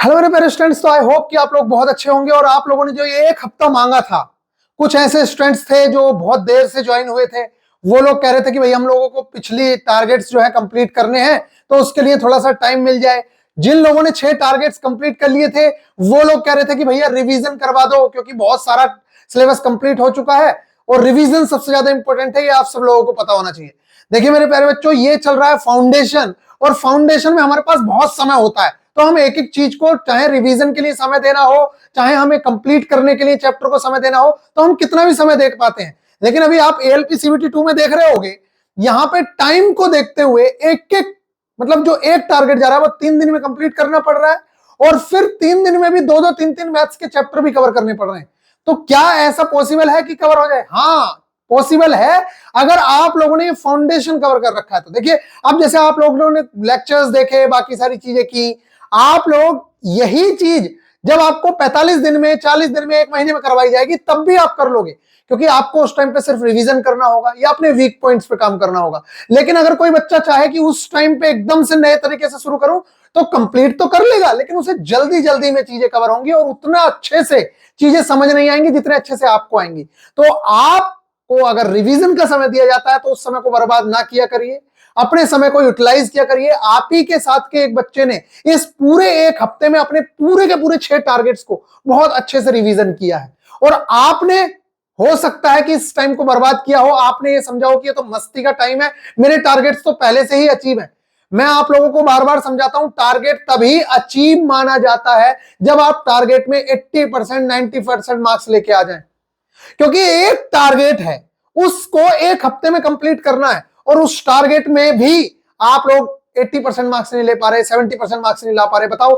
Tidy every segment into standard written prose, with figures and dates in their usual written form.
Hello मेरे प्यारे students, तो आई होप कि आप लोग बहुत अच्छे होंगे। और आप लोगों ने जो ये एक हफ्ता मांगा था, कुछ ऐसे स्टूडेंट्स थे जो बहुत देर से ज्वाइन हुए थे। वो लोग कह रहे थे कि भाई हम लोगों को पिछली टारगेट्स जो है कंप्लीट करने हैं, तो उसके लिए थोड़ा सा टाइम मिल जाए। जिन लोगों ने 6 टारगेट्स कंप्लीट कर लिए थे, वो लोग कह रहे थे कि भैया रिवीजन करवा दो, क्योंकि बहुत सारा सिलेबस कंप्लीट हो चुका है और रिवीजन सबसे ज्यादा इंपॉर्टेंट है, ये आप सब लोगों को पता होना चाहिए। देखिए मेरे प्यारे बच्चों, ये चल रहा है फाउंडेशन, और फाउंडेशन में हमारे पास बहुत समय होता है, तो हम एक एक चीज को, चाहे रिवीजन के लिए समय देना हो, चाहे हमें कंप्लीट करने के लिए चैप्टर को समय देना हो, तो हम कितना भी समय देख पाते हैं। लेकिन अभी आप एएलपी सीबीटी 2 में देख रहे होगे, यहां पे टाइम को देखते हुए एक एक, मतलब जो एक टारगेट जा रहा है वो 3 दिन में कंप्लीट करना पड़ रहा है, और फिर 3 दिन में भी 2-2 3-3 मैथ्स के चैप्टर भी कवर करने पड़ रहे हैं। तो क्या ऐसा पॉसिबल है कि कवर हो जाए? हाँ, पॉसिबल है, अगर आप लोगों ने फाउंडेशन कवर कर रखा है तो। देखिए, अब जैसे आप लोगों ने लेक्चर्स देखे, बाकी सारी चीजें की, आप लोग यही चीज जब आपको 45 दिन में, 40 दिन में, 1 महीने में करवाई जाएगी, तब भी आप कर लोगे, क्योंकि आपको उस टाइम पे सिर्फ रिवीजन करना होगा या अपने वीक पॉइंट्स पे काम करना होगा। लेकिन अगर कोई बच्चा चाहे कि उस टाइम पे एकदम से नए तरीके से शुरू करूं, तो कंप्लीट तो कर लेगा, लेकिन उसे जल्दी जल्दी में चीजें कवर होंगी और उतना अच्छे से चीजें समझ नहीं आएंगी जितने अच्छे से आपको आएंगी। तो आपको अगर रिवीजन का समय दिया जाता है, तो उस समय को बर्बाद ना किया करिए, अपने समय को यूटिलाइज किया करिए। आप ही के साथ के एक बच्चे ने इस पूरे एक हफ्ते में अपने पूरे के पूरे 6 टारगेट्स को बहुत अच्छे से रिवीजन किया है, और आपने, हो सकता है कि इस टाइम को बर्बाद किया हो, आपने ये समझा हो कि ये तो मस्ती का टाइम है, मेरे टारगेट्स तो पहले से ही अचीव है। मैं आप लोगों को बार बार समझाता हूं, टारगेट तभी अचीव माना जाता है जब आप टारगेट में 80%, 90% मार्क्स लेके आ जाएं, क्योंकि एक टारगेट है, उसको एक हफ्ते में कंप्लीट करना है, और उस टारगेट में भी आप लोग 80% मार्क्स नहीं ले पा रहे, 70% मार्क्स नहीं ला पा रहे, बताओ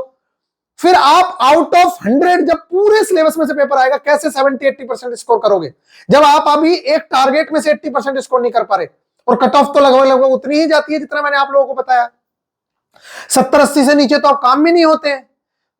फिर आप आउट ऑफ 100 जब पूरे सिलेबस में से पेपर आएगा, कैसे 70-80% स्कोर करोगे, जब आप अभी एक टारगेट में से 80% स्कोर नहीं कर पा रहे। और कट ऑफ तो लगभग लगभग उतनी ही जाती है जितना मैंने आप लोगों को बताया, 70-80 से नीचे तो आप काम भी नहीं होते हैं।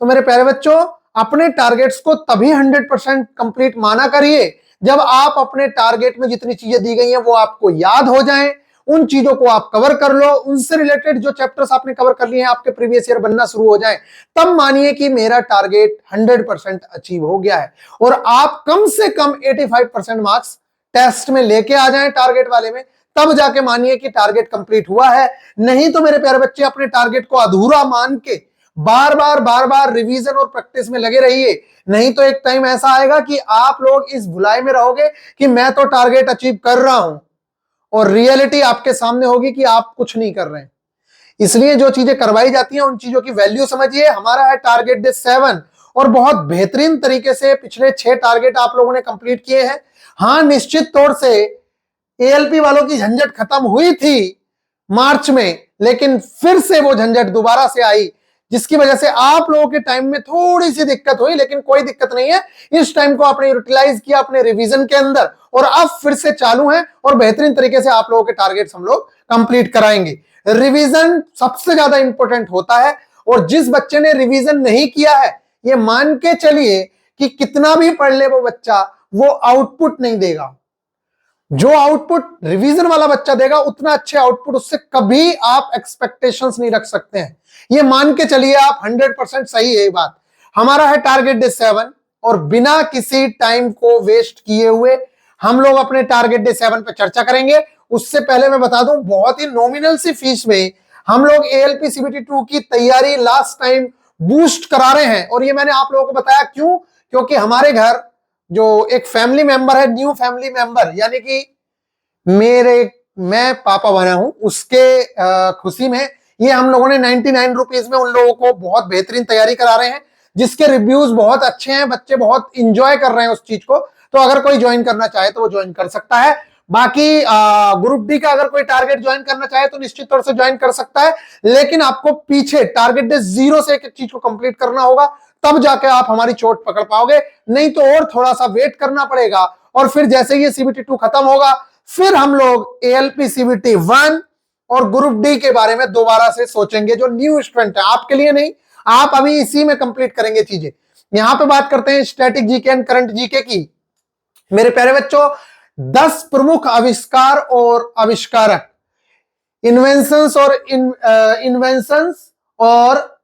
तो मेरे प्यारे बच्चों, अपने टारगेट्स को तभी 100% कंप्लीट माना करिए जब आप अपने टारगेट में जितनी चीजें दी गई हैं वो आपको याद हो जाएं, उन चीजों को आप कवर कर लो, उनसे रिलेटेड जो चैप्टर्स आपने कवर कर लिए हैं आपके प्रीवियस ईयर बनना शुरू हो जाए, तब मानिए कि मेरा टारगेट 100% अचीव हो गया है, और आप कम से कम 85% मार्क्स टेस्ट में लेके आ जाएं टारगेट वाले में, तब जाके मानिए कि टारगेट कंप्लीट हुआ है। नहीं तो मेरे प्यारे बच्चे, अपने टारगेट को अधूरा मान के बार बार रिवीजन और प्रैक्टिस में लगे रहिए, नहीं तो एक टाइम ऐसा आएगा कि आप लोग इस भुलाई में रहोगे कि मैं तो टारगेट अचीव कर रहा हूं, और रियलिटी आपके सामने होगी कि आप कुछ नहीं कर रहे हैं। इसलिए जो चीजें करवाई जाती हैं उन चीजों की वैल्यू समझिए। हमारा है टारगेट डे 7, और बहुत बेहतरीन तरीके से पिछले 6 टारगेट आप लोगों ने कंप्लीट किए हैं। हाँ, निश्चित तौर से एएलपी वालों की झंझट खत्म हुई थी मार्च में, लेकिन फिर से वो झंझट दोबारा से आई, जिसकी वजह से आप लोगों के टाइम में थोड़ी सी दिक्कत हुई, लेकिन कोई दिक्कत नहीं है। इस टाइम को आपने यूटिलाइज किया अपने रिवीजन के अंदर, और अब फिर से चालू है, और बेहतरीन तरीके से आप लोगों के टारगेट्स हम लोग कंप्लीट कराएंगे। रिवीजन सबसे ज्यादा इंपॉर्टेंट होता है, और जिस बच्चे ने रिवीजन नहीं किया है, ये मान के चलिए कि कितना भी पढ़ ले वो बच्चा, वो आउटपुट नहीं देगा। जो आउटपुट रिवीजन वाला बच्चा देगा, उतना अच्छे आउटपुट उससे कभी आप एक्सपेक्टेशंस नहीं रख सकते हैं। ये मान के चलिए आप, 100% सही है ये बात। हमारा है टारगेट डे 7, और बिना किसी टाइम को वेस्ट किए हुए हम लोग अपने टारगेट डे 7 पे चर्चा करेंगे। उससे पहले मैं बता दूं, बहुत ही नॉमिनल सी फीस में हम लोग एएलपी सीबीटी 2 की तैयारी लास्ट टाइम बूस्ट करा रहे हैं, और ये मैंने आप लोगों को बताया क्यों, क्योंकि हमारे घर जो एक फैमिली मेंबर है, न्यू फैमिली मेंबर, यानी कि मैं पापा बना हूं, उसके खुशी में ये हम लोगों ने 99 रुपीज में उन लोगों को बहुत बेहतरीन तैयारी करा रहे हैं, जिसके रिव्यूज बहुत अच्छे हैं, बच्चे बहुत इंजॉय कर रहे हैं उस चीज को। तो अगर कोई ज्वाइन करना चाहे तो वो ज्वाइन कर सकता है। बाकी ग्रुप डी का अगर कोई टारगेट ज्वाइन करना चाहे तो निश्चित तौर से ज्वाइन कर सकता है, लेकिन आपको पीछे टारगेट डे 0 से एक चीज को कंप्लीट करना होगा, तब जाके आप हमारी चोट पकड़ पाओगे, नहीं तो और थोड़ा सा वेट करना पड़ेगा। और फिर जैसे ये सीबीटी 2 खत्म होगा, फिर हम लोग एएलपी सीबीटी 1 और ग्रुप डी के बारे में दोबारा से सोचेंगे, जो न्यू स्टूडेंट है आपके लिए नहीं, आप अभी इसी में कंप्लीट करेंगे चीजें। यहां पे बात करते हैं static GK and current GK की। मेरे प्यारे बच्चों, 10 प्रमुख आविष्कार और आविष्कारक, इन्वेंशंस और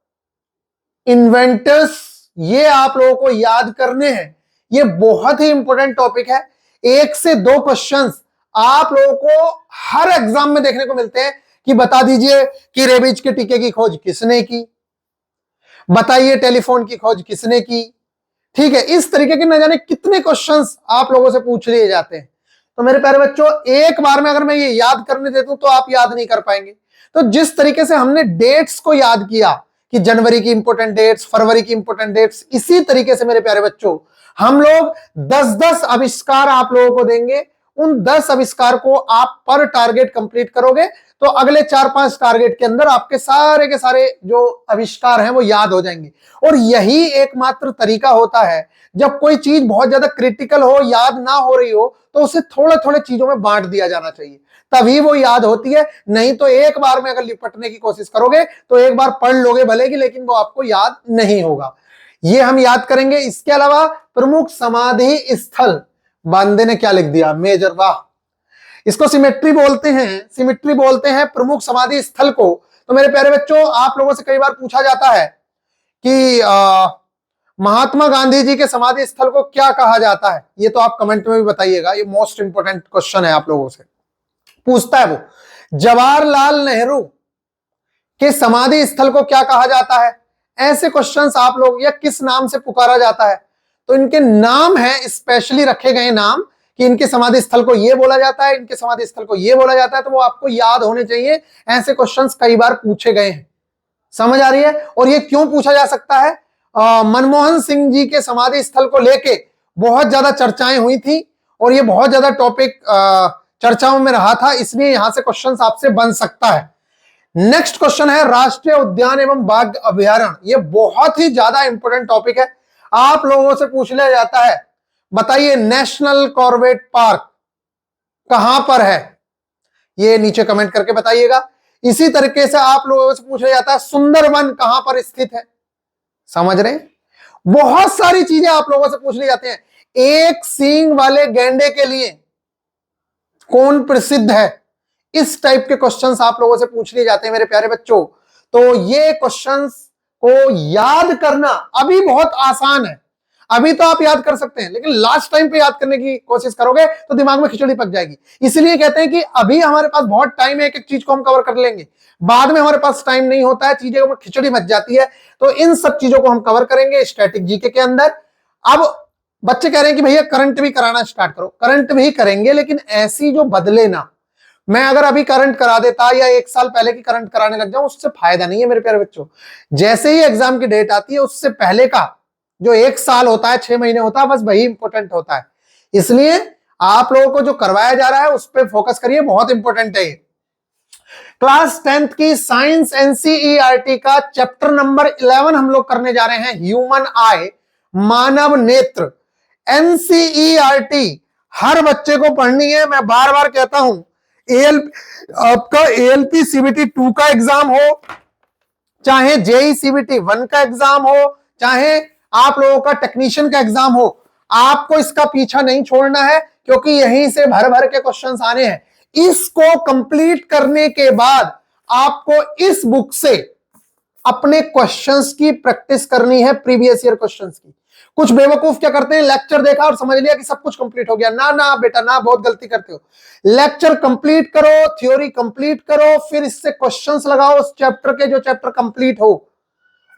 इन्वेंटर्स, ये आप लोगों को याद करने हैं। ये बहुत ही इंपॉर्टेंट टॉपिक है। 1 से 2 क्वेश्चंस आप लोगों को हर एग्जाम में देखने को मिलते हैं कि बता दीजिए कि रेबीज के टीके की खोज किसने की, बताइए टेलीफोन की खोज किसने की। ठीक है, इस तरीके के न जाने कितने क्वेश्चंस आप लोगों से पूछ लिए जाते हैं। तो मेरे प्यारे बच्चों, एक बार में अगर मैं ये याद करने देता हूं तो आप याद नहीं कर पाएंगे। तो जिस तरीके से हमने डेट्स को याद किया कि जनवरी की इंपॉर्टेंट डेट्स, फरवरी की इंपॉर्टेंट डेट्स, इसी तरीके से मेरे प्यारे बच्चों हम लोग 10-10 आविष्कार आप लोगों को देंगे। उन 10 आविष्कार को आप पर टारगेट कंप्लीट करोगे तो अगले 4-5 टारगेट के अंदर आपके सारे के सारे जो आविष्कार हैं वो याद हो जाएंगे। और यही एकमात्र तरीका होता है, जब कोई चीज बहुत ज्यादा क्रिटिकल हो, याद ना हो रही हो, तो उसे थोड़े थोड़े चीजों में बांट दिया जाना चाहिए, तभी वो याद होती है। नहीं तो एक बार में अगर लिपटने की कोशिश करोगे तो एक बार पढ़ लोगे भले की, लेकिन वो आपको याद नहीं होगा। ये हम याद करेंगे। इसके अलावा प्रमुख समाधि स्थल, बांदे ने क्या लिख दिया, मेजर, वाह। इसको सिमेट्री बोलते हैं, सिमेट्री बोलते हैं प्रमुख समाधि स्थल को। तो मेरे प्यारे बच्चों, आप लोगों से कई बार पूछा जाता है कि महात्मा गांधी जी के समाधि स्थल को क्या कहा जाता है। ये तो आप कमेंट में भी बताइएगा, ये मोस्ट इंपोर्टेंट क्वेश्चन है आप लोगों से पूछता है वो। जवाहरलाल नेहरू के समाधि स्थल को क्या कहा जाता है, ऐसे क्वेश्चंस आप लोग, या किस नाम से पुकारा जाता है। तो इनके नाम है, स्पेशली रखे गए नाम कि इनके समाधि स्थल को ये बोला जाता है, इनके समाधि स्थल को ये बोला जाता है, तो वो आपको याद होने चाहिए। ऐसे क्वेश्चंस कई बार पूछे गए हैं, समझ आ रही है। और ये क्यों पूछा जा सकता है, मनमोहन सिंह जी के समाधि स्थल को लेके बहुत ज्यादा चर्चाएं हुई थी और ये बहुत ज्यादा टॉपिक चर्चाओं में रहा था, इसलिए यहां से क्वेश्चंस आपसे बन सकता है। नेक्स्ट क्वेश्चन है राष्ट्रीय उद्यान एवं बाघ अभयारण्य। ये बहुत ही ज्यादा इंपॉर्टेंट टॉपिक है, आप लोगों से पूछ लिया जाता है, बताइए नेशनल कॉर्बेट पार्क कहां पर है, ये नीचे कमेंट करके बताइएगा। इसी तरीके से आप लोगों से पूछा जाता है सुंदरवन कहां पर स्थित है, समझ रहे हैं। बहुत सारी चीजें आप लोगों से पूछ ली जाती हैं। एक सींग वाले गैंडे के लिए कौन प्रसिद्ध है, इस टाइप के क्वेश्चंस आप लोगों से पूछ लिए जाते हैं मेरे प्यारे बच्चों। तो ये क्वेश्चंस को याद करना अभी बहुत आसान है, अभी तो आप याद कर सकते हैं, लेकिन लास्ट टाइम पे याद करने की कोशिश करोगे तो दिमाग में खिचड़ी पक जाएगी। इसलिए कहते हैं कि अभी हमारे पास बहुत टाइम है, एक एक चीज को हम कवर कर लेंगे, बाद में हमारे पास टाइम नहीं होता है, चीजें खिचड़ी मच जाती है। तो इन सब चीजों को हम कवर करेंगे स्टैटिक जीके के अंदर। अब बच्चे कह रहे हैं कि भैया करंट भी कराना स्टार्ट करो, करंट भी करेंगे, लेकिन ऐसी जो बदले ना। मैं अगर अभी करंट करा देता या 1 साल पहले की करंट कराने लग जाऊं, उससे फायदा नहीं है मेरे प्यारे बच्चों। जैसे ही एग्जाम की डेट आती है उससे पहले का जो 1 साल होता है, 6 महीने होता है, बस वही इंपॉर्टेंट होता है। इसलिए आप लोगों को जो करवाया जा रहा है उस पर फोकस करिए, बहुत इंपॉर्टेंट है। क्लास 10th की साइंस एनसीईआरटी का चैप्टर नंबर 11 हम लोग करने जा रहे हैं, ह्यूमन आई, मानव नेत्र। एनसीईआरटी हर बच्चे को पढ़नी है। मैं बार बार कहता हूं, आपका एएलपी सीबीटी 2 का एग्जाम हो, चाहे जेई सीबीटी 1 का एग्जाम हो, चाहे आप लोगों का टेक्नीशियन का एग्जाम हो, आपको इसका पीछा नहीं छोड़ना है, क्योंकि यहीं से भर भर के क्वेश्चंस आने हैं। इसको कंप्लीट करने के बाद आपको इस बुक से अपने क्वेश्चंस की प्रैक्टिस करनी है, प्रीवियस ईयर क्वेश्चंस की। कुछ बेवकूफ क्या करते हैं, लेक्चर देखा और समझ लिया कि सब कुछ कंप्लीट हो गया। ना ना बेटा ना, बहुत गलती करते हो। लेक्चर कंप्लीट करो, थ्योरी कंप्लीट करो, फिर इससे क्वेश्चंस लगाओ उस चैप्टर के जो चैप्टर कंप्लीट हो,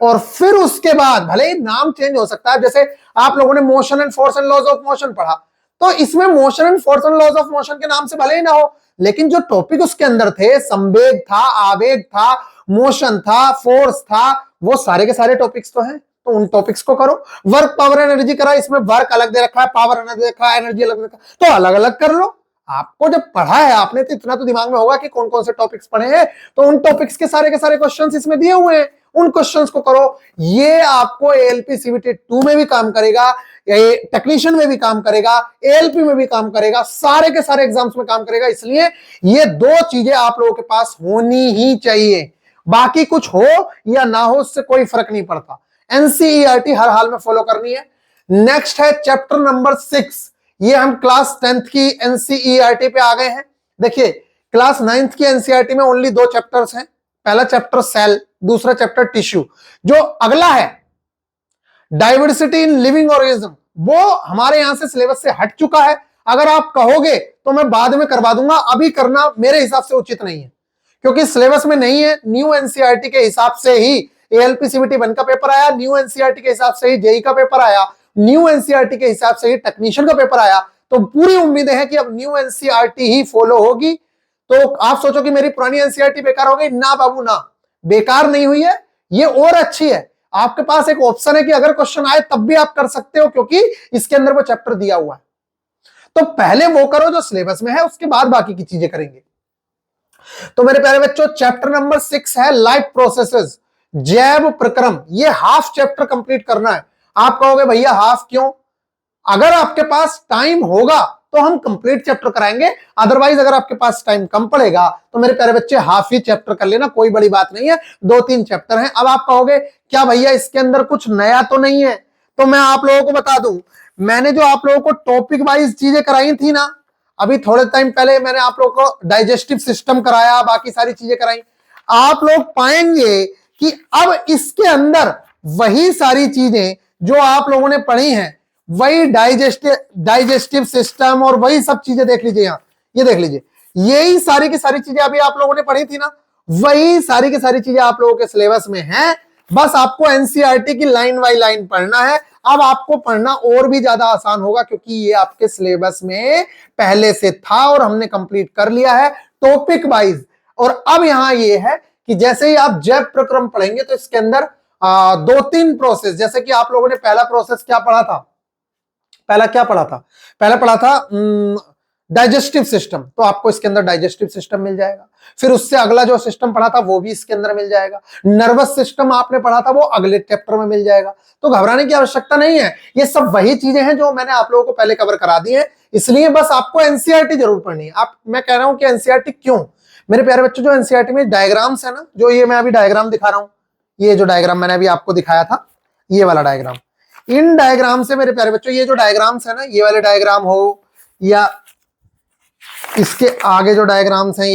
और फिर उसके बाद भले ही नाम चेंज हो सकता है। जैसे आप लोगों ने motion and force and laws of motion पढ़ा, तो इसमें motion and force and laws of motion के नाम से भले ही ना हो, लेकिन जो टॉपिक उसके अंदर थे, संवेग था, आवेग था, मोशन था, फोर्स था, वो सारे के सारे टॉपिक्स तो हैं, तो उन टॉपिक्स को करो। वर्क पावर एनर्जी करा, इसमें वर्क अलग दे रखा है, पावर अलग दे रखा है, एनर्जी अलग दे रखा है, तो अलग अलग कर लो। आपको जब पढ़ा है आपने तो इतना तो दिमाग में होगा कि कौन कौन से टॉपिक्स पढ़े हैं, तो उन टॉपिक्स के सारे क्वेश्चंस इसमें दिए हुए हैं, उन क्वेश्चंस को करो। ये आपको एएलपी सीबीटी 2 में भी काम करेगा, टेक्नीशियन में भी काम करेगा, एएलपी में भी काम करेगा, सारे के सारे एग्जाम्स में काम करेगा। इसलिए ये 2 चीजें आप लोगों के पास होनी ही चाहिए। बाकी कुछ हो या ना हो उससे कोई फर्क नहीं पड़ता, एनसीईआरटी हर हाल में फॉलो करनी है। नेक्स्ट है चैप्टर नंबर 6। ये हम क्लास 10th की एनसीईआरटी पे आ गए हैं। देखिए क्लास 9th की एनसीईआरटी में ओनली 2 चैप्टर्स हैं, पहला चैप्टर सेल, दूसरा चैप्टर टिश्यू। जो अगला है डाइवर्सिटी इन लिविंग ऑर्गेनिज्म, वो हमारे यहां से सिलेबस से हट चुका है। अगर आप कहोगे तो मैं बाद में करवा दूंगा, अभी करना मेरे हिसाब से उचित नहीं है, क्योंकि सिलेबस में नहीं है। न्यू एनसीईआरटी के हिसाब से ही एएलपी सीबीटी 1 का पेपर आया, न्यू एनसीईआरटी के हिसाब से ही जेई का पेपर आया, न्यू एनसीईआरटी के हिसाब से ही टेक्नीशियन का पेपर आया। तो पूरी उम्मीद है कि अब न्यू एनसीईआरटी ही फॉलो होगी। तो आप सोचो कि मेरी पुरानी एनसीईआरटी बेकार हो गई, ना बाबू ना, बेकार नहीं हुई है, ये और अच्छी है। आपके पास एक ऑप्शन है कि अगर क्वेश्चन आए तब भी आप कर सकते हो, क्योंकि इसके अंदर वो चैप्टर दिया हुआ है। तो पहले वो करो जो सिलेबस में है, उसके बाद बाकी की चीजें करेंगे। तो मेरे प्यारे बच्चों, चैप्टर नंबर 6 है लाइफ प्रोसेसेस, जैव प्रक्रम। ये हाफ चैप्टर कंप्लीट करना है। आप कहोगे भैया हाफ क्यों? अगर आपके पास टाइम होगा तो हम कंप्लीट चैप्टर कराएंगे, अदरवाइज अगर आपके पास टाइम कम पड़ेगा तो मेरे प्यारे बच्चे हाफ ही चैप्टर कर लेना, कोई बड़ी बात नहीं है। 2-3 चैप्टर हैं। अब आप कहोगे क्या भैया इसके अंदर कुछ नया तो नहीं है? तो मैं आप लोगों को बता दूं, मैंने जो आप लोगों को टॉपिक वाइज चीजें कराई थी ना, अभी थोड़े टाइम पहले मैंने आप लोगों को डाइजेस्टिव सिस्टम कराया, बाकी सारी चीजें कराई। आप लोग पाएंगे कि अब इसके अंदर वही सारी चीजें जो आप लोगों ने पढ़ी हैं, वही डाइजेस्टिव सिस्टम और वही सब चीजें देख लीजिए। यहां ये देख लीजिए, यही सारी की सारी चीजें अभी आप लोगों ने पढ़ी थी ना, वही सारी की सारी चीजें आप लोगों के सिलेबस में हैं। बस आपको एनसीईआरटी की लाइन बाय लाइन पढ़ना है। अब आपको पढ़ना और भी ज्यादा आसान होगा, क्योंकि ये आपके सिलेबस में पहले से था और हमने कंप्लीट कर लिया है टॉपिक वाइज। और अब यहां ये है कि जैसे ही आप जैव प्रक्रम पढ़ेंगे तो इसके अंदर 2-3 प्रोसेस, जैसे कि आप लोगों ने पहला प्रोसेस क्या पढ़ा था, पहला क्या पढ़ा था, पहला पढ़ा था डाइजेस्टिव सिस्टम, तो आपको इसके अंदर डाइजेस्टिव सिस्टम मिल जाएगा। फिर उससे अगला जो सिस्टम पढ़ा था वो भी इसके अंदर मिल जाएगा। नर्वस सिस्टम आपने पढ़ा था, वो अगले चैप्टर में मिल जाएगा। तो घबराने की आवश्यकता नहीं है, ये सब वही चीजें हैं जो मैंने आप लोगों को पहले कवर करा दी है। इसलिए बस आपको एनसीईआरटी जरूर पढ़नी है। मैं कह रहा हूं कि एनसीईआरटी क्यों, मेरे प्यारे बच्चों, जो एनसीईआरटी में डायग्राम्स है ना, जो ये मैं अभी डायग्राम दिखा रहा हूं, ये जो डायग्राम मैंने अभी आपको दिखाया था, ये वाला डायग्राम, इन डायग्राम से मेरे प्यारे बच्चों, ये जो डायग्राम्स है ना, ये वाले डायग्राम हो या इसके आगे जो डायग्राम्स हैं,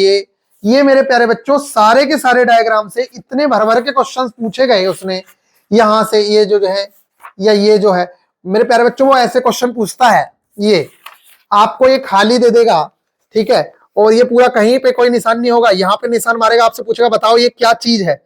ये मेरे प्यारे बच्चों सारे के सारे डायग्राम से इतने भर भर के क्वेश्चंस पूछे गए उसने, यहां से ये जो है या ये जो है मेरे प्यारे बच्चों, वो ऐसे क्वेश्चन पूछता है। ये आपको ये खाली दे देगा, ठीक है, और ये पूरा कहीं पे कोई निशान नहीं होगा। यहाँ पे निशान मारेगा, आपसे पूछेगा बताओ ये क्या चीज है,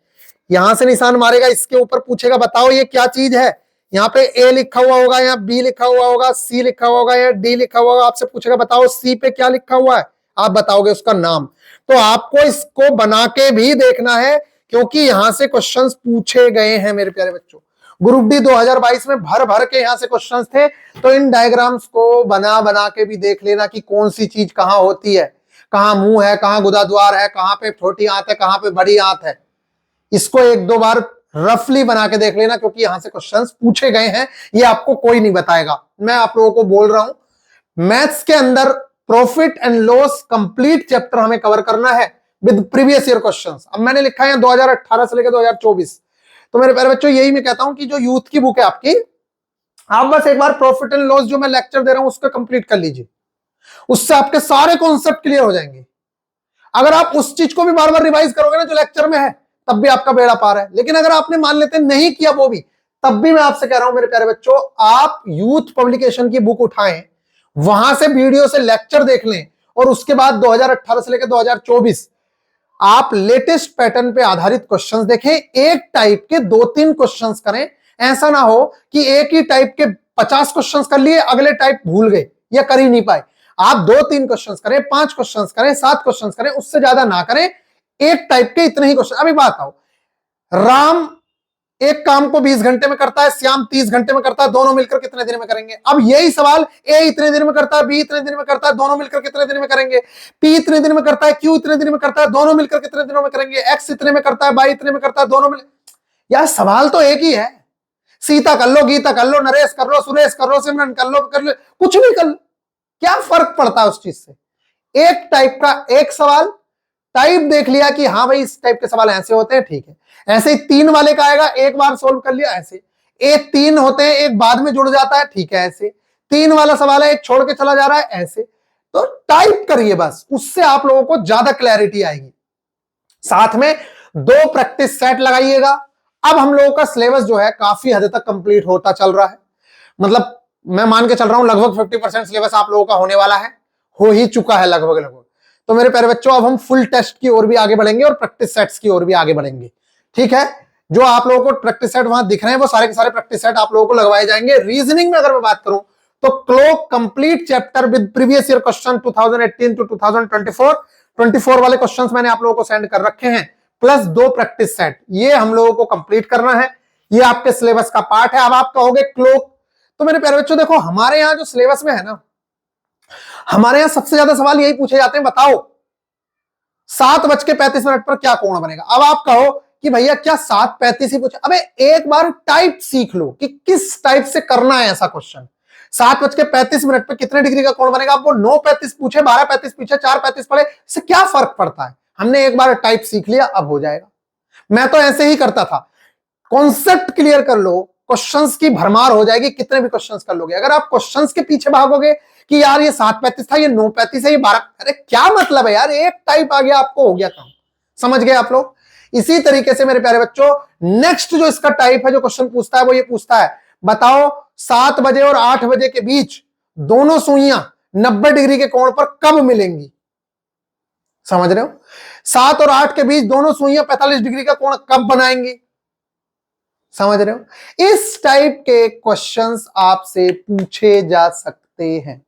यहां से निशान मारेगा, इसके ऊपर पूछेगा बताओ ये क्या चीज है। यहाँ पे ए लिखा हुआ होगा, यहाँ बी लिखा हुआ होगा, सी लिखा हुआ होगा, या डी लिखा हुआ होगा। आपसे पूछेगा बताओ सी पे क्या लिखा हुआ है, आप बताओगे उसका नाम। तो आपको इसको बना के भी देखना है, क्योंकि यहां से क्वेश्चंस पूछे गए हैं मेरे प्यारे बच्चों। ग्रुप डी 2022 में भर भर के यहां से क्वेश्चंस थे। तो इन डायग्राम्स को बना बना के भी देख लेना कि कौन सी चीज कहां होती है, कहां मुंह है, कहां गुदाद्वार है, कहां पे छोटी आंत है, कहां पे बड़ी आंत है। इसको 1-2 बार रफली बना के देख लेना, क्योंकि यहां से क्वेश्चंस पूछे गए हैं, ये आपको कोई नहीं बताएगा। मैं आप लोगों को बोल रहा हूं, मैथ्स के अंदर profit and loss complete chapter हमें कवर करना है विद प्रीवियस ईयर क्वेश्चंस। अब मैंने लिखा है 2018 से लेकर 2024। तो मेरे प्यारे बच्चों, यही मैं कहता हूं कि जो यूथ की बुक है आपकी, आप बस एक बार प्रॉफिट एंड लॉस जो मैं लेक्चर दे रहा हूं उसको कंप्लीट कर लीजिए, उससे आपके सारे कॉन्सेप्ट क्लियर हो जाएंगे। अगर आप उस चीज को भी बार बार रिवाइज करोगे ना जो लेक्चर में है, तब भी आपका बेड़ा पार है। लेकिन अगर आपने मान लेते नहीं किया वो भी, तब भी मैं आपसे कह रहा हूं मेरे प्यारे बच्चों, आप यूथ पब्लिकेशन की बुक उठाएं, वहां से वीडियो से लेक्चर देख लें, और उसके बाद 2018 से लेकर 2024 आप लेटेस्ट पैटर्न पे आधारित क्वेश्चंस देखें। एक टाइप के 2-3 क्वेश्चंस करें। ऐसा ना हो कि एक ही टाइप के 50 क्वेश्चंस कर लिए, अगले टाइप भूल गए या कर ही नहीं पाए। आप 2-3 क्वेश्चंस करें, 5 क्वेश्चंस करें, 7 क्वेश्चंस करें, उससे ज्यादा ना करें। एक टाइप के इतने ही क्वेश्चन। अभी बात आओ, राम एक काम को 20 घंटे में करता है, श्याम 30 घंटे में करता है, दोनों मिलकर कितने दिन में करेंगे? अब यही सवाल ए इतने दिन में करता है, बी इतने दिन में करता है, दोनों मिलकर कितने दिन में करेंगे? पी इतने दिन में करता है, क्यू इतने दिन में करता है, दोनों मिलकर कितने दिनों में करेंगे? एक्स इतने में करता है, वाई इतने में करता है, दोनों मिल। यार सवाल तो एक ही है। सीता कर लो, गीता कर लो, नरेश कर लो, सुरेश कर लो, सिमरन कर लो, कुछ भी कर लो, क्या फर्क पड़ता है उस चीज से? एक टाइप का एक सवाल, टाइप देख लिया कि हाँ भाई इस टाइप के सवाल ऐसे होते हैं, ठीक है। ऐसे ही 3 वाले का आएगा, एक बार सोल्व कर लिया। ऐसे एक 3 होते हैं, एक बाद में जुड़ जाता है, ठीक है। ऐसे 3 वाला सवाल है, एक छोड़ के चला जा रहा है, ऐसे। तो टाइप करिए बस, उससे आप लोगों को ज्यादा क्लैरिटी आएगी। साथ में 2 प्रैक्टिस सेट लगाइएगा। अब हम लोगों का सिलेबस जो है काफी हद तक कंप्लीट होता चल रहा है, मतलब मैं मान के चल रहा हूं लगभग 50% सिलेबस आप लोगों का होने वाला है, हो ही चुका है लगभग लगभग। तो मेरे प्यारे बच्चों अब हम फुल टेस्ट की ओर भी आगे बढ़ेंगे और प्रैक्टिस सेट्स की ओर भी आगे बढ़ेंगे। ठीक है, जो आप लोगों को प्रैक्टिस सेट वहां दिख रहे हैं वो सारे के सारे प्रैक्टिस सेट आप लोगों को लगवाए जाएंगे। रीजनिंग में अगर मैं बात करूं तो क्लोक complete chapter with previous year question 2018 to 2024 वाले क्वेश्चंस मैंने आप लोगों को सेंड कर रखे हैं, प्लस 2 प्रैक्टिस सेट, ये हम लोगों को कंप्लीट करना है। ये आपके सिलेबस का पार्ट है। अब आप कहोगे क्लोक, तो मेरे प्यारे बच्चों देखो हमारे यहां जो सिलेबस में है ना, हमारे यहां सबसे ज्यादा सवाल यही पूछे जाते हैं, बताओ 7:35 पर क्या कोण बनेगा। अब आप कहो कि भैया क्या 7:35 ही पूछे, अबे एक बार टाइप सीख लो कि किस टाइप से करना है ऐसा क्वेश्चन। 7:35 पर कितने डिग्री का कोण बनेगा, आपको 9:35 पूछे, 12:35 पूछे, 4:35 पड़े, इससे क्या फर्क पड़ता है। हमने एक बार टाइप सीख लिया, अब हो जाएगा। मैं तो ऐसे ही करता था, कॉन्सेप्ट क्लियर कर लो, क्वेश्चंस की भरमार हो जाएगी, कितने भी क्वेश्चंस कर लोगे। अगर आप क्वेश्चंस के पीछे भागोगे कि यार ये 7:35 था, ये 9:35 है, ये 12, अरे क्या मतलब है यार, एक टाइप आ गया आपको, हो गया काम। समझ गए आप लोग। इसी तरीके से मेरे प्यारे बच्चों नेक्स्ट जो इसका टाइप है, जो क्वेश्चन पूछता है वो ये पूछता है, बताओ 7 बजे और 8 बजे के बीच दोनों सुइयां 90 डिग्री के कोण पर कब मिलेंगी। समझ रहे हो, 7 और 8 के बीच दोनों सुइयां 45 डिग्री का कोण कब बनाएंगी। समझ रहे हो, इस टाइप के क्वेश्चंस आपसे पूछे जा सकते हैं।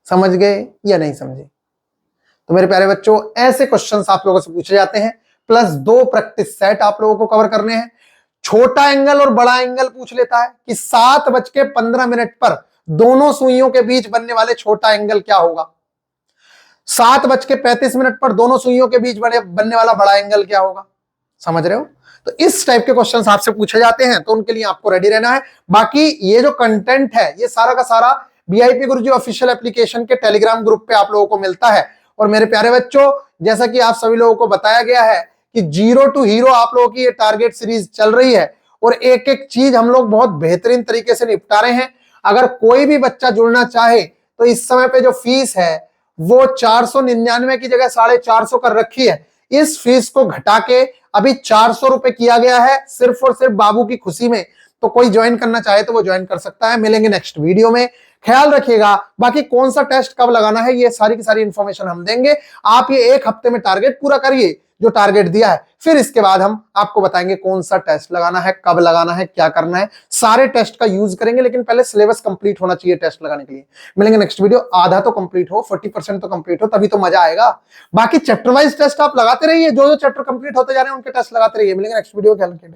समझ गए या नहीं समझे। तो मेरे प्यारे बच्चों ऐसे क्वेश्चंस आप लोगों से पूछे जाते हैं, प्लस 2 प्रैक्टिस सेट आप लोगों को कवर करने हैं। छोटा एंगल और बड़ा एंगल पूछ लेता है कि 7:15 पर दोनों सुइयों के बीच बनने वाले छोटा एंगल क्या होगा, 7:35 पर दोनों सुइयों के बीच बनने वाला बड़ा एंगल क्या होगा। समझ रहे हो, तो इस टाइप के क्वेश्चंस आपसे पूछे जाते हैं, तो उनके लिए आपको रेडी रहना है। बाकी ये जो कंटेंट है ये सारा का सारा वीआईपी गुरुजी ऑफिशियल एप्लीकेशन के टेलीग्राम ग्रुप पे आप लोगों को मिलता है। और मेरे प्यारे बच्चों जैसा कि आप सभी लोगों को बताया गया है कि जीरो टू हीरो आप लोगों की ये टारगेट सीरीज चल रही है और एक एक चीज हम लोग बहुत बेहतरीन तरीके से निपटा रहे हैं। अगर कोई भी बच्चा जुड़ना चाहे तो इस समय पे जो फीस है वो 499 की जगह 450 कर रखी है। इस फीस को घटा के अभी 400 रुपए किया गया है, सिर्फ और सिर्फ बाबू की खुशी में। तो कोई ज्वाइन करना चाहे तो वो ज्वाइन कर सकता है। मिलेंगे नेक्स्ट वीडियो में, ख्याल रखिएगा। बाकी कौन सा टेस्ट कब लगाना है ये सारी की सारी इंफॉर्मेशन हम देंगे। आप ये 1 हफ्ते में टारगेट पूरा करिए जो टारगेट दिया है, फिर इसके बाद हम आपको बताएंगे कौन सा टेस्ट लगाना है, कब लगाना है, क्या करना है। सारे टेस्ट का यूज करेंगे, लेकिन पहले सिलेबस कंप्लीट होना चाहिए टेस्ट लगाने के लिए। मिलेंगे नेक्स्ट वीडियो, आधा तो कंप्लीट हो, 40% तो कंप्लीट हो, तभी तो मजा आएगा। बाकी चैप्टर वाइज टेस्ट आप लगाते रहिए, जो जो चैप्टर कंप्लीट होते जा रहे हैं उनके टेस्ट लगाते रहिए। मिलेंगे नेक्स्ट वीडियो, ख्याल रखिए।